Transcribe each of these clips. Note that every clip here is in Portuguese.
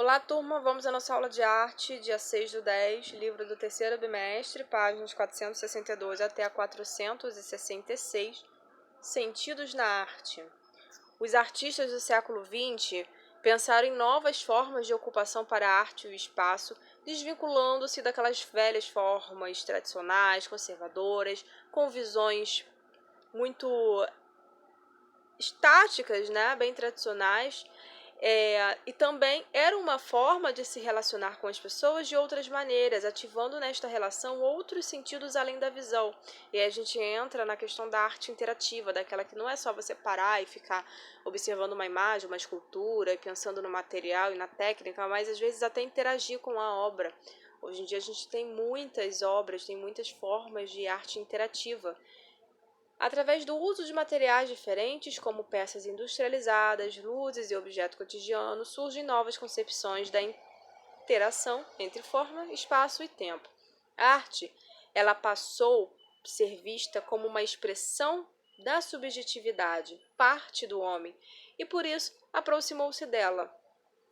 Olá, turma! Vamos à nossa aula de arte, dia 6/10, livro do terceiro bimestre, páginas 462 até a 466, Sentidos na Arte. Os artistas do século XX pensaram em novas formas de ocupação para a arte e o espaço, desvinculando-se daquelas velhas formas tradicionais, conservadoras, com visões muito estáticas, né, bem tradicionais, e também era uma forma de se relacionar com as pessoas de outras maneiras, ativando nesta relação outros sentidos além da visão. E aí a gente entra na questão da arte interativa, daquela que não é só você parar e ficar observando uma imagem, uma escultura, e pensando no material e na técnica, mas às vezes até interagir com a obra. Hoje em dia a gente tem muitas obras, tem muitas formas de arte interativa. Através do uso de materiais diferentes, como peças industrializadas, luzes e objeto cotidiano, surgem novas concepções da interação entre forma, espaço e tempo. A arte, ela passou a ser vista como uma expressão da subjetividade, parte do homem, e por isso aproximou-se dela.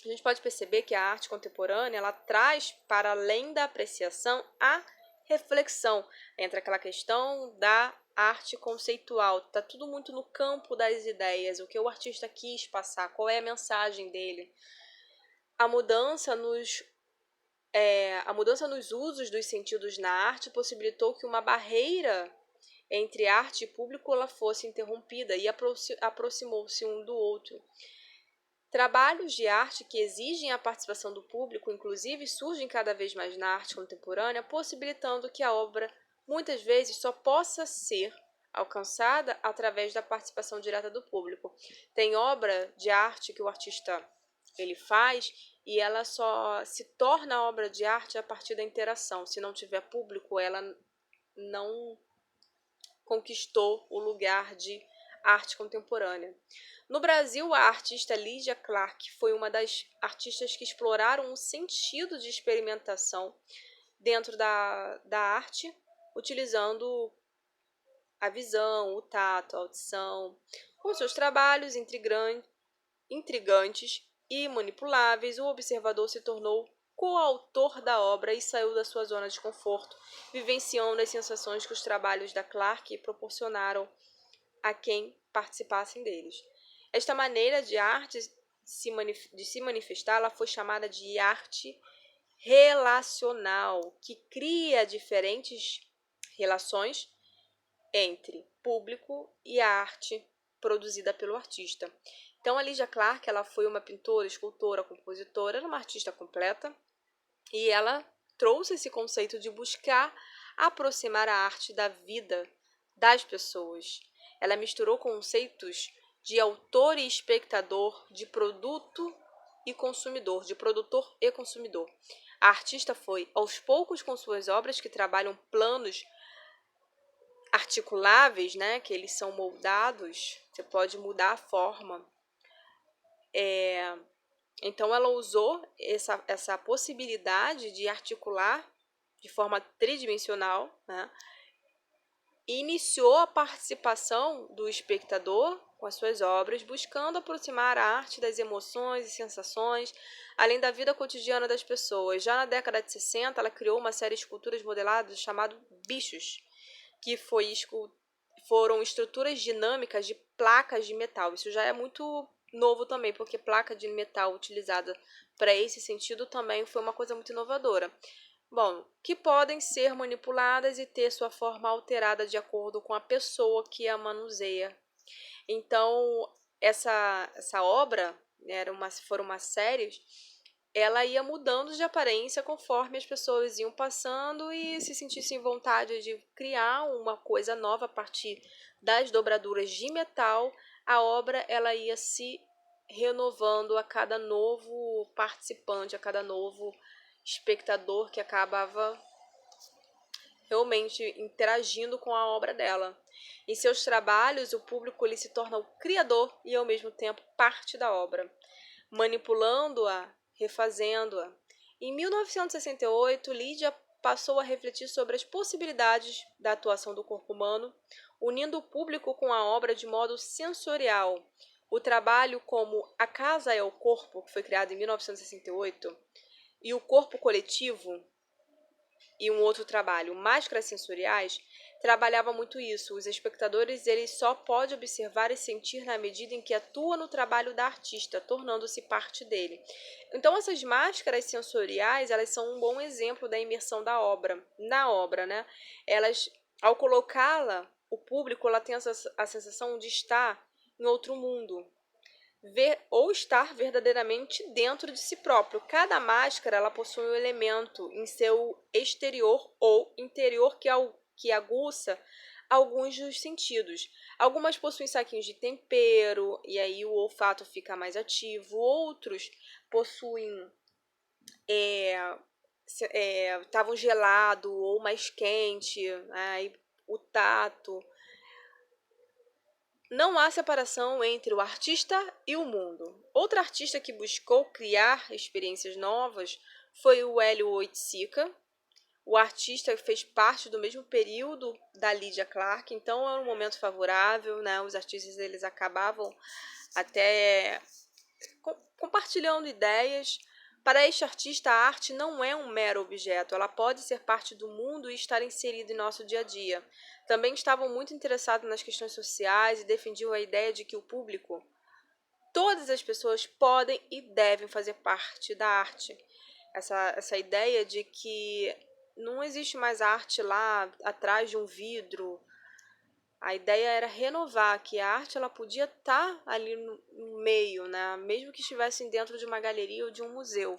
A gente pode perceber que a arte contemporânea, ela traz para além da apreciação a reflexão, entre aquela questão da arte conceitual, está tudo muito no campo das ideias, o que o artista quis passar, qual é a mensagem dele. A mudança nos usos dos sentidos na arte possibilitou que uma barreira entre arte e público ela fosse interrompida e aproximou-se um do outro. Trabalhos de arte que exigem a participação do público, inclusive, surgem cada vez mais na arte contemporânea, possibilitando que a obra, muitas vezes, só possa ser alcançada através da participação direta do público. Tem obra de arte que o artista ele faz e ela só se torna obra de arte a partir da interação. Se não tiver público, ela não conquistou o lugar de arte contemporânea. No Brasil, a artista Lydia Clark foi uma das artistas que exploraram o sentido de experimentação dentro da arte, utilizando a visão, o tato, a audição. Com seus trabalhos intrigantes e manipuláveis, o observador se tornou coautor da obra e saiu da sua zona de conforto, vivenciando as sensações que os trabalhos da Clark proporcionaram a quem participassem deles. Esta maneira de arte de se manifestar ela foi chamada de arte relacional, que cria diferentes relações entre público e a arte produzida pelo artista. Então, a Lydia Clark ela foi uma pintora, escultora, compositora, era uma artista completa e ela trouxe esse conceito de buscar aproximar a arte da vida das pessoas. Ela misturou conceitos de autor e espectador, de produto e consumidor, de produtor e consumidor. A artista foi, aos poucos, com suas obras que trabalham planos articuláveis, né, que eles são moldados, você pode mudar a forma. Então, ela usou essa possibilidade de articular de forma tridimensional, né, e iniciou a participação do espectador com as suas obras, buscando aproximar a arte das emoções e sensações, além da vida cotidiana das pessoas. Já na década de 60, ela criou uma série de esculturas modeladas chamado Bichos, que foram estruturas dinâmicas de placas de metal. Isso já é muito novo também, porque placa de metal utilizada para esse sentido também foi uma coisa muito inovadora. Bom, que podem ser manipuladas e ter sua forma alterada de acordo com a pessoa que a manuseia. Então, essa obra, foram umas séries, ela ia mudando de aparência conforme as pessoas iam passando e se sentissem vontade de criar uma coisa nova a partir das dobraduras de metal. A obra ela ia se renovando a cada novo participante, a cada novo espectador que acabava realmente interagindo com a obra dela. Em seus trabalhos, o público ele se torna o criador e, ao mesmo tempo, parte da obra, manipulando-a, refazendo-a. Em 1968, Lydia passou a refletir sobre as possibilidades da atuação do corpo humano, unindo o público com a obra de modo sensorial. o trabalho como A Casa é o Corpo, que foi criado em 1968, e O Corpo Coletivo, e um outro trabalho, Máscaras Sensoriais, trabalhava muito isso. Os espectadores eles só podem observar e sentir na medida em que atua no trabalho da artista, tornando-se parte dele. Então essas máscaras sensoriais, elas são um bom exemplo da imersão da obra, na obra, né? Elas, ao colocá-la, o público ela tem a sensação de estar em outro mundo, ver ou estar verdadeiramente dentro de si próprio. Cada máscara ela possui um elemento em seu exterior ou interior que aguça alguns dos sentidos. Algumas possuem saquinhos de tempero e aí o olfato fica mais ativo. Outros possuem estavam gelado ou mais quente, né? O tato. Não há separação entre o artista e o mundo. Outra artista que buscou criar experiências novas foi o Hélio Oiticica. O artista fez parte do mesmo período da Lydia Clark, então era um momento favorável, né? Os artistas eles acabavam até compartilhando ideias. Para este artista, a arte não é um mero objeto, ela pode ser parte do mundo e estar inserida em nosso dia a dia. Também estavam muito interessados nas questões sociais e defendiam a ideia de que o público, todas as pessoas podem e devem fazer parte da arte. Essa ideia de que não existe mais arte lá atrás de um vidro. A ideia era renovar, que a arte ela podia estar ali no meio, né? Mesmo que estivessem dentro de uma galeria ou de um museu.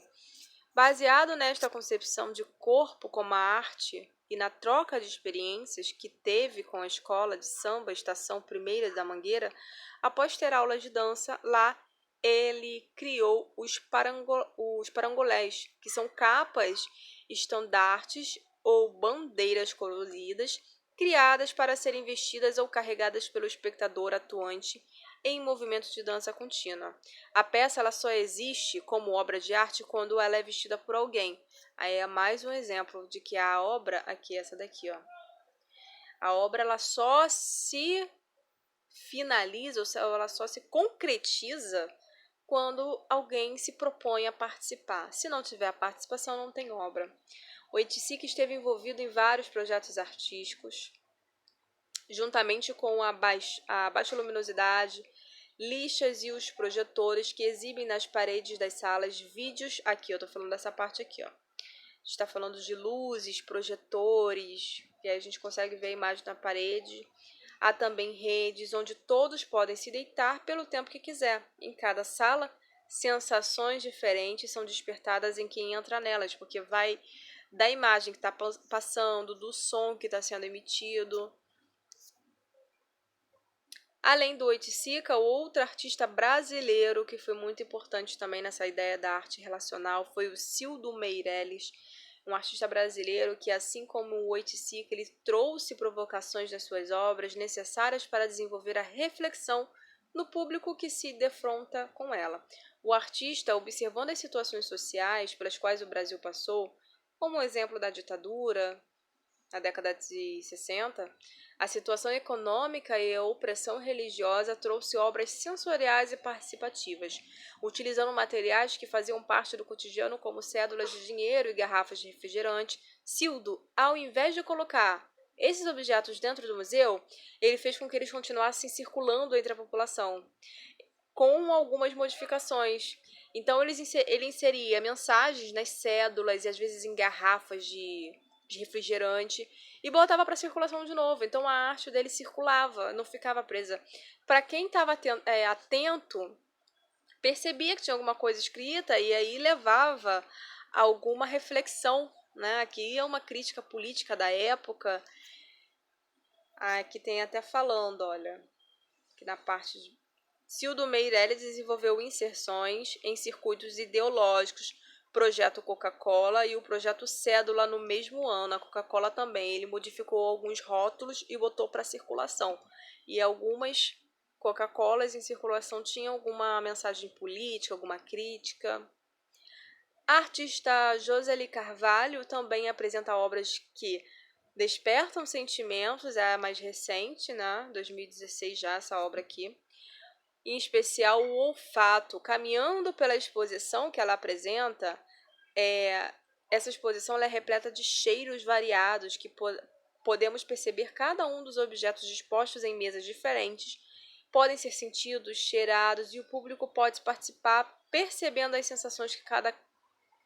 Baseado nesta concepção de corpo como a arte e na troca de experiências que teve com a escola de samba Estação Primeira da Mangueira, após ter aulas de dança lá, ele criou os parangolés, que são capas estandartes ou bandeiras coloridas criadas para serem vestidas ou carregadas pelo espectador atuante em movimento de dança contínua. A peça ela só existe como obra de arte quando ela é vestida por alguém. Aí é mais um exemplo de que a obra, aqui essa daqui, ó. A obra ela só se finaliza, ou seja, ela só se concretiza quando alguém se propõe a participar. Se não tiver a participação, não tem obra. O Oiticica esteve envolvido em vários projetos artísticos, juntamente com a baixa luminosidade, lixas e os projetores que exibem nas paredes das salas vídeos. Aqui, eu estou falando dessa parte aqui, ó. A gente está falando de luzes, projetores, e aí a gente consegue ver a imagem na parede. Há também redes onde todos podem se deitar pelo tempo que quiser. Em cada sala, sensações diferentes são despertadas em quem entra nelas, porque vai da imagem que está passando, do som que está sendo emitido. Além do Oiticica, outro artista brasileiro que foi muito importante também nessa ideia da arte relacional foi o Cildo Meireles, um artista brasileiro que, assim como o Oiticica, ele trouxe provocações das suas obras necessárias para desenvolver a reflexão no público que se defronta com ela. O artista, observando as situações sociais pelas quais o Brasil passou, como o exemplo da ditadura, na década de 60, a situação econômica e a opressão religiosa trouxe obras sensoriais e participativas, utilizando materiais que faziam parte do cotidiano como cédulas de dinheiro e garrafas de refrigerante. Cildo, ao invés de colocar esses objetos dentro do museu, ele fez com que eles continuassem circulando entre a população, com algumas modificações. Então ele inseria mensagens nas cédulas e às vezes em garrafas de refrigerante e botava para circulação de novo. Então a arte dele circulava, não ficava presa. Para quem estava atento, percebia que tinha alguma coisa escrita e aí levava a alguma reflexão, né? Aqui é uma crítica política da época. Aqui tem até falando, olha, que na parte de Cildo Meireles desenvolveu inserções em circuitos ideológicos, projeto Coca-Cola e o projeto Cédula no mesmo ano. A Coca-Cola também, ele modificou alguns rótulos e botou para circulação. E algumas Coca-Colas em circulação tinham alguma mensagem política, alguma crítica. A artista Joseli Carvalho também apresenta obras que despertam sentimentos, é a mais recente, né? 2016 já essa obra aqui. em especial o olfato. Caminhando pela exposição que ela apresenta, essa exposição ela é repleta de cheiros variados que podemos perceber cada um dos objetos dispostos em mesas diferentes, podem ser sentidos, cheirados e o público pode participar percebendo as sensações que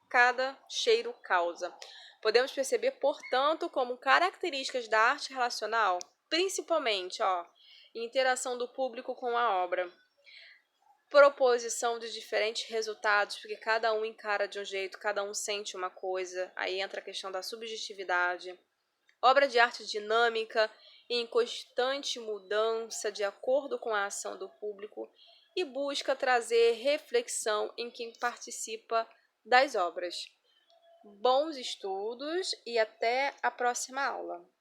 cada cheiro causa. Podemos perceber, portanto, como características da arte relacional, principalmente, interação do público com a obra, proposição de diferentes resultados, porque cada um encara de um jeito, cada um sente uma coisa, aí entra a questão da subjetividade. Obra de arte dinâmica, em constante mudança de acordo com a ação do público e busca trazer reflexão em quem participa das obras. Bons estudos e até a próxima aula!